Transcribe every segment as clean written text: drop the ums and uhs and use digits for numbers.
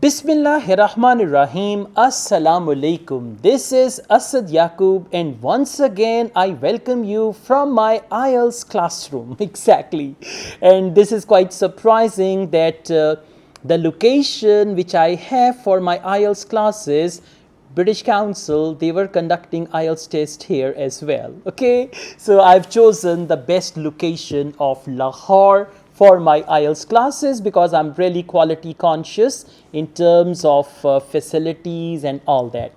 Bismillahirrahmanirrahim. Assalamu alaikum. This is Asad Yaqub, and once again I welcome you from my Ielts classroom. Exactly. And this is quite surprising that the location which I have for my Ielts classes, British Council, they were conducting Ielts test here as well. Okay, so I've chosen the best location of Lahore for my Ielts classes because I'm really quality conscious in terms of facilities and all that.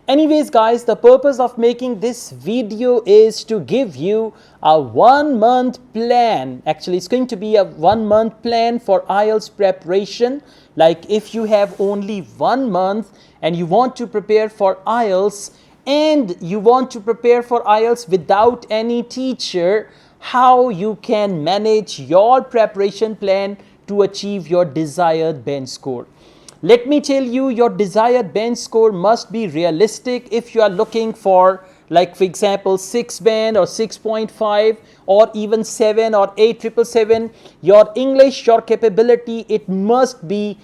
Anyways guys, the purpose of making this video is to give you a 1 month plan. Actually, it's going to be a 1 month plan for Ielts preparation. Like if you have only 1 month and you want to prepare for Ielts and you want to prepare for Ielts without any teacher, how you can manage your preparation plan to achieve your desired bench score. Let me tell you, your desired bench score must be realistic. If you are looking for, like for example, 6 band or 6.5 or even 7 or 8,777, your English, your capability, it must be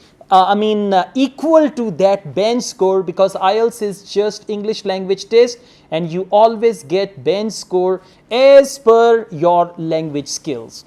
equal to that bench score, because Ielts is just English language test and you always get bench score as per your language skills.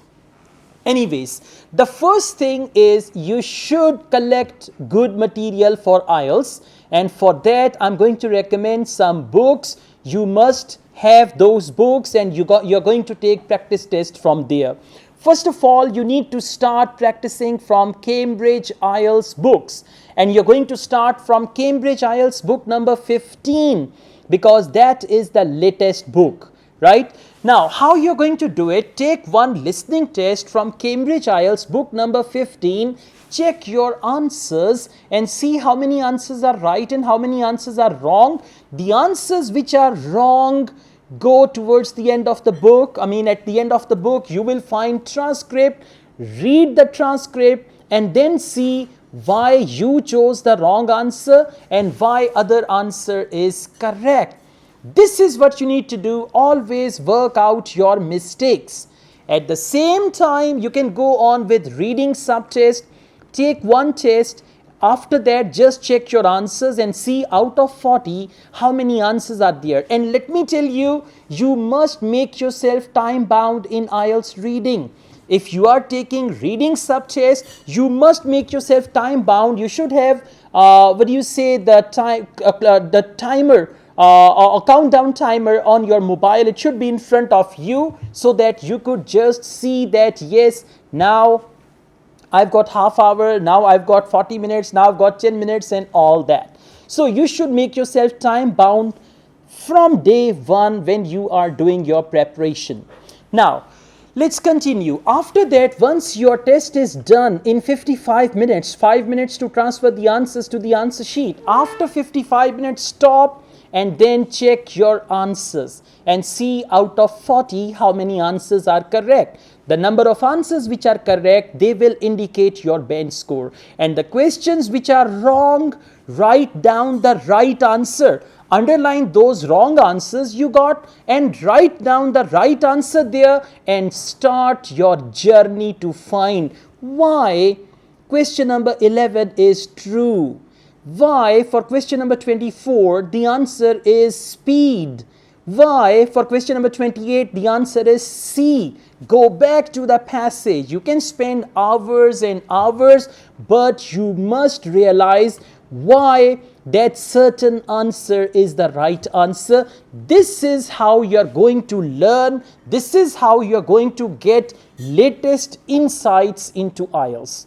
Anyways, the first thing is you should collect good material for Ielts, and for that I'm going to recommend some books. You must have those books and you're going to take practice test from there. First of all, you need to start practicing from Cambridge Ielts books, and you're going to start from Cambridge Ielts book number 15 because that is the latest book. Right? Now, how you're going to do it, take one listening test from Cambridge Ielts book number 15, check your answers and see how many answers are right and how many answers are wrong. The answers which are wrong, go towards the end of the book. At the end of the book, you will find transcript, read the transcript and then see why you chose the wrong answer and why other answer is correct. This is what you need to do. Always work out your mistakes. At the same time, you can go on with reading subtest. Take one test. After that, just check your answers and see out of 40 how many answers are there. And let me tell you, you must make yourself time bound in Ielts reading. If you are taking reading subtest, you must make yourself time bound. You should have the timer. A countdown timer on your mobile. It should be in front of you so that you could just see that yes, now I've got half hour, now I've got 40 minutes, now I've got 10 minutes and all that. So you should make yourself time bound from day one when you are doing your preparation. Now let's continue. After that, once your test is done in 55 minutes, 5 minutes to transfer the answers to the answer sheet. After 55 minutes, stop and then check your answers and see out of 40 how many answers are correct. The number of answers which are correct, they will indicate your bench score. And the questions which are wrong, write down the right answer. Underline those wrong answers you got and write down the right answer there and start your journey to find why question number 11 is true. Why for question number 24 the answer is speed. Why for question number 28 the answer is C. Go back to the passage. You can spend hours and hours, but you must realize why that certain answer is the right answer. This is how you're going to learn. This is how you're going to get latest insights into Ielts.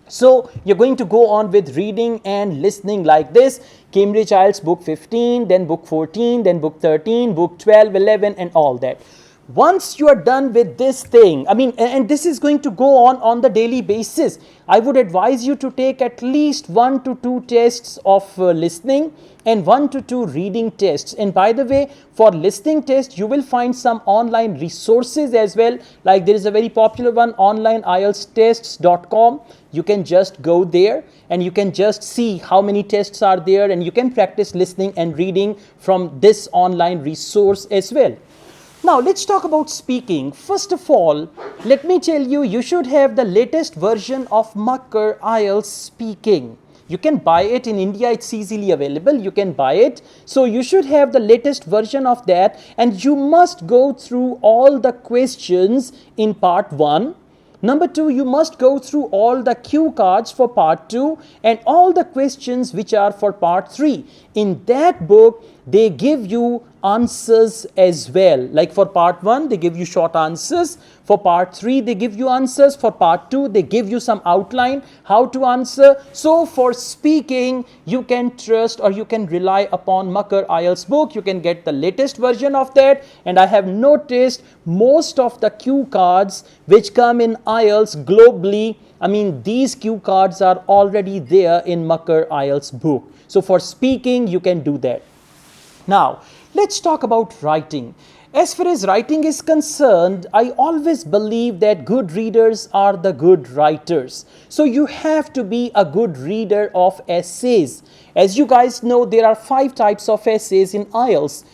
So you're going to go on with reading and listening like this. Cambridge Ielts book 15, then book 14, then book 13, book 12, 11 and all that. Once you are done with this thing, and this is going to go on the daily basis, I would advise you to take at least 1 to 2 tests of listening and 1 to 2 reading tests. And by the way, for listening test, you will find some online resources as well. Like there is a very popular one, online IELTstests.com. You can just go there and you can just see how many tests are there, and you can practice listening and reading from this online resource as well. Now let's talk about speaking. First of all, let me tell you, you should have the latest version of Makkar Ielts speaking. You can buy it in India, it's easily available, you can buy it. So you should have the latest version of that, and you must go through all the questions in part 1. Number 2, you must go through all the cue cards for part 2 and all the questions which are for part 3. In that book, they give you answers as well. Like for part 1, they give you short answers. For part 3, they give you answers. For part 2, they give you some outline how to answer. So for speaking, you can trust or you can rely upon Makar IELTS book. You can get the latest version of that. And I have noticed most of the cue cards which come in IELTS globally, I mean, these cue cards are already there in Makar IELTS book. So for speaking, you can do that. Now, let's talk about writing. As far as writing is concerned, I always believe that good readers are the good writers. So you have to be a good reader of essays. As you guys know, there are 5 types of essays in IELTS.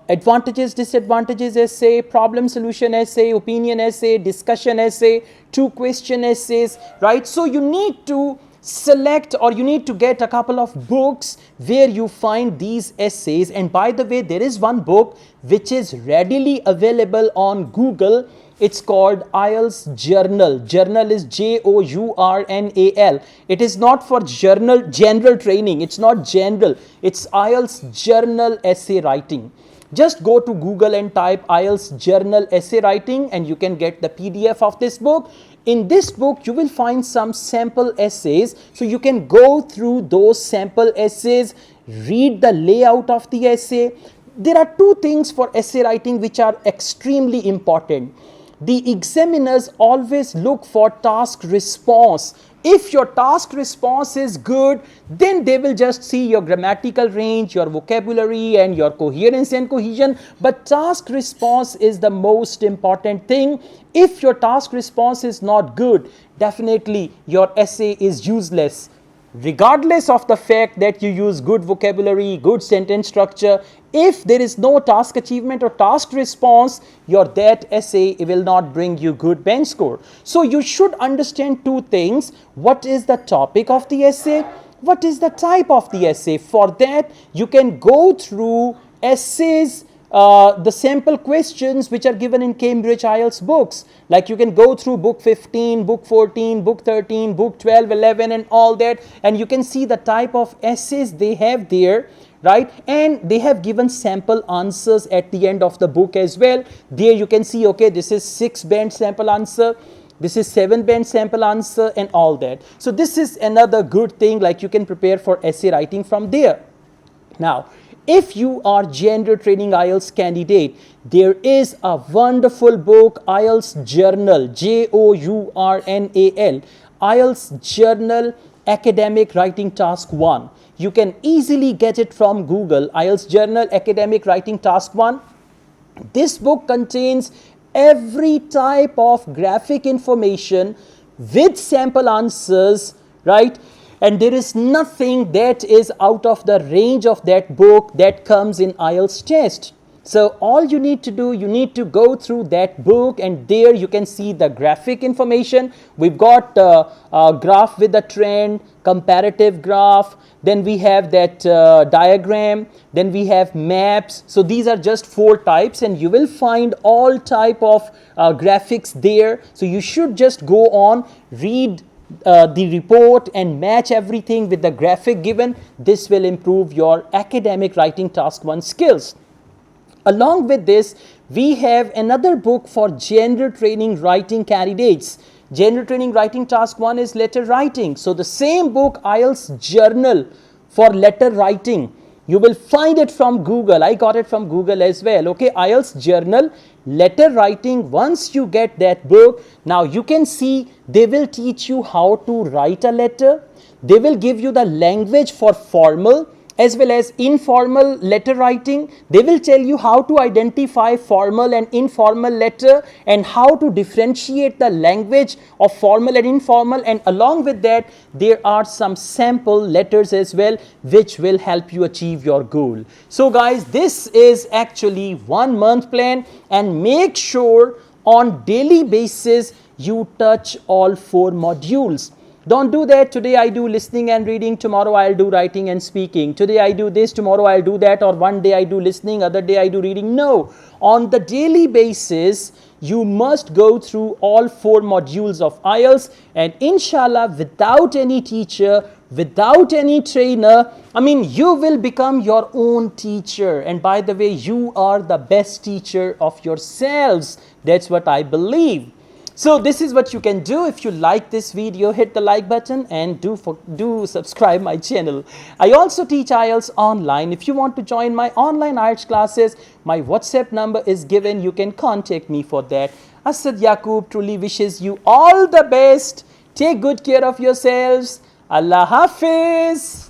Advantages, disadvantages essay, problem solution essay, opinion essay, discussion essay, 2 question essays, right? So you need to select or you need to get a couple of books where you find these essays. And by the way, there is one book which is readily available on Google. It's called IELTS Journal. Journal is Journal. It is not for general training. It's not general. It's IELTS Journal essay writing. Just go to Google and type IELTS Journal essay writing and you can get the PDF of this book. In this book, you will find some sample essays. So you can go through those sample essays, read the layout of the essay. There are 2 things for essay writing which are extremely important. The examiners always look for task response. If your task response is good, then they will just see your grammatical range, your vocabulary and your coherence and cohesion. But task response is the most important thing. If your task response is not good, definitely your essay is useless. Regardless of the fact that you use good vocabulary, good sentence structure, if there is no task achievement or task response, that essay will not bring you good bench score. So you should understand 2 things. What is the topic of the essay? What is the type of the essay? For that, you can go through essays, the sample questions which are given in Cambridge IELTS books. Like you can go through book 15, book 14, book 13, book 12, 11 and all that, and you can see the type of essays they have there, right? And they have given sample answers at the end of the book as well. There you can see, okay, this is 6 band sample answer, this is 7 band sample answer and all that. So this is another good thing, like you can prepare for essay writing from there. Now, if you are General Training IELTS candidate, there is a wonderful book, IELTS Journal, Journal, IELTS Journal Academic Writing Task 1. You can easily get it from Google, IELTS Journal Academic Writing Task 1. This book contains every type of graphic information with sample answers, right? And there is nothing that is out of the range of that book that comes in IELTS test. So all you need to do, you need to go through that book and there you can see the graphic information. We've got a graph with a trend, comparative graph, then we have that diagram, then we have maps. So these are just 4 types and you will find all type of graphics there. So you should just go on, read the report and match everything with the graphic given. This will improve your academic writing task 1 skills. Along with this, we have another book for general training writing candidates. General training writing task 1 is letter writing. So the same book, IELTS Journal for letter writing, you will find it from Google. I got it from Google as well. Okay, IELTS Journal letter writing. Once you get that book, now you can see they will teach you how to write a letter. They will give you the language for formal as well as informal letter writing. They will tell you how to identify formal and informal letter and how to differentiate the language of formal and informal, and along with that there are some sample letters as well which will help you achieve your goal. So guys, this is actually 1 month plan, and make sure on daily basis you touch all 4 modules. Don't do that. Today I do listening and reading, tomorrow I'll do writing and speaking. Today I do this, tomorrow I'll do that, or one day I do listening, other day I do reading. No. On the daily basis, you must go through all 4 modules of IELTS, and inshallah, without any teacher, without any trainer, you will become your own teacher. And by the way, you are the best teacher of yourselves. That's what I believe. So this is what you can do. If you like this video, hit the like button and do subscribe my channel. I also teach IELTS online. If you want to join my online IELTS classes, my WhatsApp number is given. You can contact me for that. Asad Yaqub truly wishes you all the best. Take good care of yourselves. Allah Hafiz.